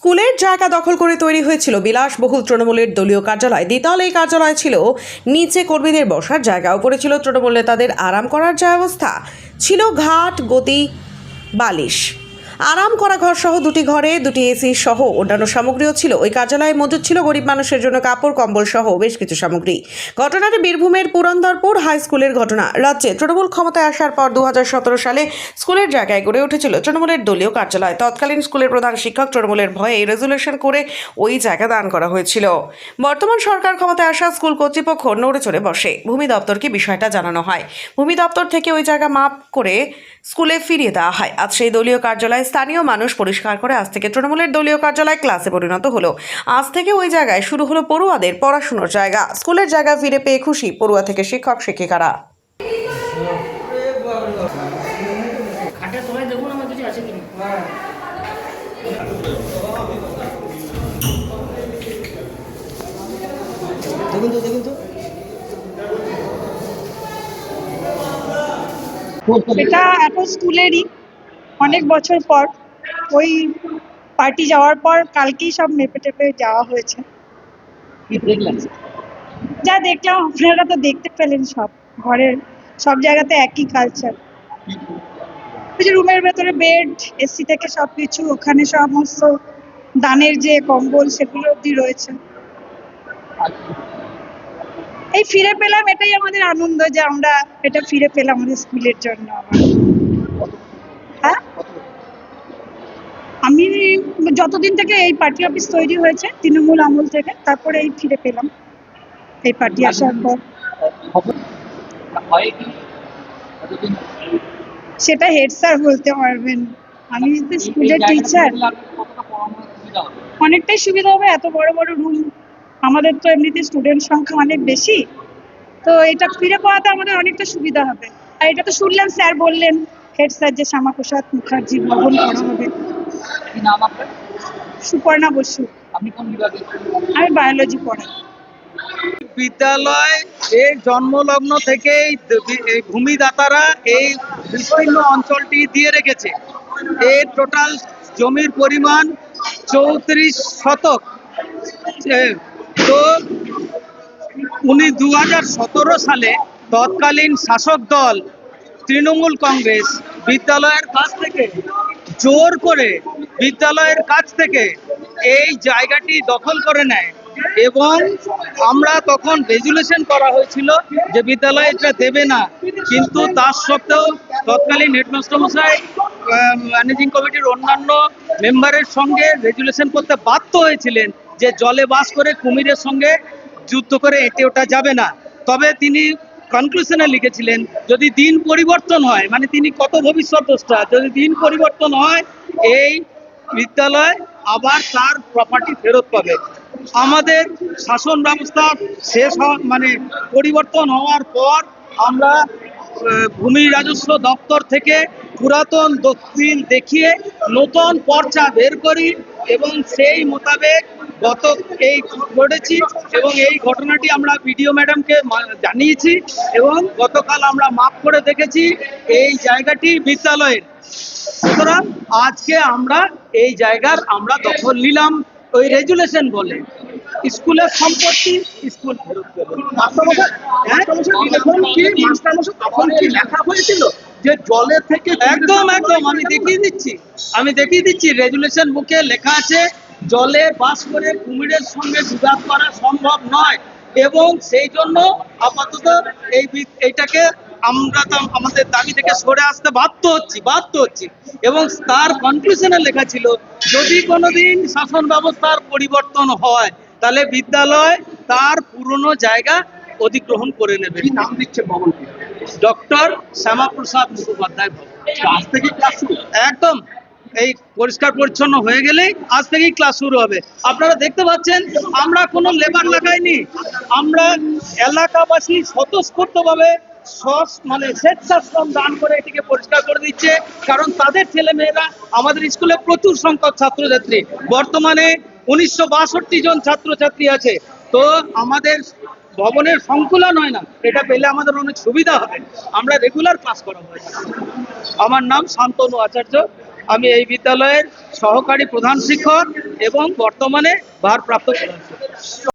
স্কুলের জায়গা দখল করে তৈরি হয়েছিল বিলাসবহুল তৃণমূলের দলীয় কার্যালয়। দ্বিতল এই কার্যালয় ছিল নিচে কর্মীদের বসার জায়গা, উপরে ছিল তৃণমূল নেতাদের আরাম করার ব্যবস্থা, ছিল ঘাট, গদি, বালিশ, আরাম করা ঘর সহ দুটি ঘরে দুটি এসি সহ অন্যান্য সামগ্রীও ছিল। ওই কার্যালয়ে মজুদ ছিল গরিব মানুষের জন্য কাপড়, কম্বল সহ বেশ কিছু সামগ্রী। ঘটনাটি বীরভূমের পুরন্দরপুর হাই স্কুলের ঘটনা। রাজ্যে তৃণমূল ক্ষমতায় আসার পর 2017 সালে স্কুলের জায়গায় গড়ে উঠেছিল তৃণমূলের দলীয় কার্যালয়। তৎকালীন স্কুলের প্রধান শিক্ষক তৃণমূলের ভয়ে রেজুলেশন করে ওই জায়গা দান করা হয়েছিল। বর্তমান সরকার ক্ষমতায় আসা স্কুল কর্তৃপক্ষ নড়ে চড়ে বসে। ভূমি দপ্তরকে বিষয়টা জানানো হয়। ভূমি দপ্তর থেকে ওই জায়গা মাপ করে স্কুলে ফিরিয়ে দেওয়া হয়। আজ সেই দলীয় কার্যালয় স্থানীয় মানুষ পরিষ্কার করে আজ থেকে তৃণমূলের দলীয় কার্যালয় ক্লাসে পরিণত হলো। আজ থেকে ওই জায়গায় শুরু হলো পড়ুয়াদের পড়াশোনার জায়গা। স্কুলের জায়গা ফিরে পেয়ে খুশি পড়ুয়া থেকে শিক্ষক শিক্ষিকারা। খাটের তলায় দেখুন আমার কিছু আছে কিনা। দেখুন তো এটা এখন স্কুলেরই অনেক বছর পর ওই পার্টি যাওয়ার পর কালকেই সব মেপে টেপে যাওয়া হয়েছে। কি দেখলেন? যা দেখলাম আপনারা তো দেখতে পেলেন, সব ঘরের সব জায়গাতে একই কালচার। ওই যে রুমের ভেতরে বেড, এসি থেকে সবকিছু, ওখানে সমস্ত দানের যে কম্বল সেগুলো অব্দি রয়েছে। এই ফিরে পেলাম, এটাই আমাদের আনন্দ যে আমরা এটা ফিরে পেলাম আমাদের স্কুলের জন্য। হ্যাঁ, আমি যতদিন থেকে এই পার্টি অফিস তৈরি হয়েছে তৃণমূল আমল থেকে, তারপরে এই ফিরে পেলাম এই পার্টি আসার পর। সেটা হেড স্যার বলতে পারবেন, আমি তো স্কুলের টিচার। অনেকটাই সুবিধা হবে, এত বড় বড় রুম, আমাদের তো এমনিতে স্টুডেন্ট সংখ্যা অনেক বেশি, তো এটা ফিরে পাওয়াতে আমাদের অনেকটা সুবিধা হবে। আর এটা তো শুনলেন স্যার বললেন, হেড স্যার যে শ্যামাপ্রসাদ মুখার্জি ভবন করা হবে। কি নাম আপনার? সুপর্ণা বসু। আপনি কোন বিভাগে? আমি বায়োলজি পড়াই। বিদ্যালয় এই জন্মলগ্ন থেকেই এই ভূমিদাতারা এই বিস্তীর্ণ অঞ্চলটি দিয়ে রেখেছে। এর টোটাল জমির পরিমাণ 34 শতক। তো উনি 2017 সালে তৎকালীন শাসক দল তৃণমূল কংগ্রেস বিদ্যালয়ের কাছ থেকে জোর করে এই জায়গাটি দখল করে নেয় এবং আমরা তখন রেজুলেশন করা হয়েছিল যে বিদ্যালয় এটা দেবে না, কিন্তু তার সত্ত্বেও তৎকালীন হেডমাস্টার মশাই ম্যানেজিং কমিটির অন্যান্য মেম্বারের সঙ্গে রেজুলেশন করতে বাধ্য হয়েছিলেন যে জলে বাস করে কুমিরের সঙ্গে যুদ্ধ করে এঁটে ওঠা যাবে না। তবে তিনি কনক্লুশনে লিখেছিলেন যদি দিন পরিবর্তন হয়, মানে তিনি কত ভবিষ্যৎদ্রষ্টা, যদি দিন পরিবর্তন হয় এই বিদ্যালয় আবার তার প্রপার্টি ফেরত পাবে। আমাদের শাসন ব্যবস্থা শেষ মানে পরিবর্তন হওয়ার পর আমরা ভূমি রাজস্ব দপ্তর থেকে পুরাতন দলিল দেখিয়ে নতুন পর্চা বের করি এবং সেই মোতাবেক এই করেছি এবং এই ঘটনাটি আমরা বিডিও ম্যাডামকে জানিয়েছি এবং গতকাল আমরা মাপ করে দেখেছি এই জায়গাটি বিদ্যালয়ের। সুতরাং আজকে আমরা এই জায়গার আমরা দখল নিলাম ওই রেজুলেশন বলে। স্কুলের সম্পত্তি স্কুল ফেরত দেবে। লেখা হয়েছিল যে জলের থেকে একদম আমি দেখিয়ে দিচ্ছি রেজুলেশন বুকে লেখা আছে জলে বাস করে কুমিরের সঙ্গে বিবাদ করা সম্ভব নয় এবং সেই জন্য আপাতত এইটাকে আমরা আমাদের দাবি থেকে সরে আসতে বাধ্য হচ্ছি এবং তার কনক্লুশনে লেখা ছিল যদি কোনোদিন শাসন ব্যবস্থার পরিবর্তন হয় তাহলে বিদ্যালয় তার পুরনো জায়গা অধিগ্রহণ করে নেবে। কি নাম দিচ্ছে ভবনটি? ডক্টর শ্যামাপ্রসাদ মুখোপাধ্যায় ভবন। আজ থেকে ক্লাস শুরু? একদম, এই পরিষ্কার পরিচ্ছন্ন হয়ে গেলেই আজ থেকেই ক্লাস শুরু হবে। আপনারা দেখতে পাচ্ছেন আমরা কোনো লেবার লাগাইনি, আমরা এলাকাবাসী স্বতঃস্ফূর্তভাবে স্বেচ্ছাশ্রম দান করে এটিকে পরিষ্কার করে দিচ্ছে, কারণ তাদের ছেলে মেয়েরা আমাদের স্কুলে প্রচুর সংখ্যক ছাত্রছাত্রী, বর্তমানে 1962 জন ছাত্রছাত্রী আছে। তো আমাদের ভবনের সংকুলন হয় না, এটা পেলে আমাদের অনেক সুবিধা হবে। আমরা রেগুলার ক্লাস করা হয়। আমার নাম শান্তনু আচার্য, আমি এই বিদ্যালয়ের সহকারী প্রধান শিক্ষক এবং বর্তমানে ভারপ্রাপ্ত প্রধান শিক্ষক।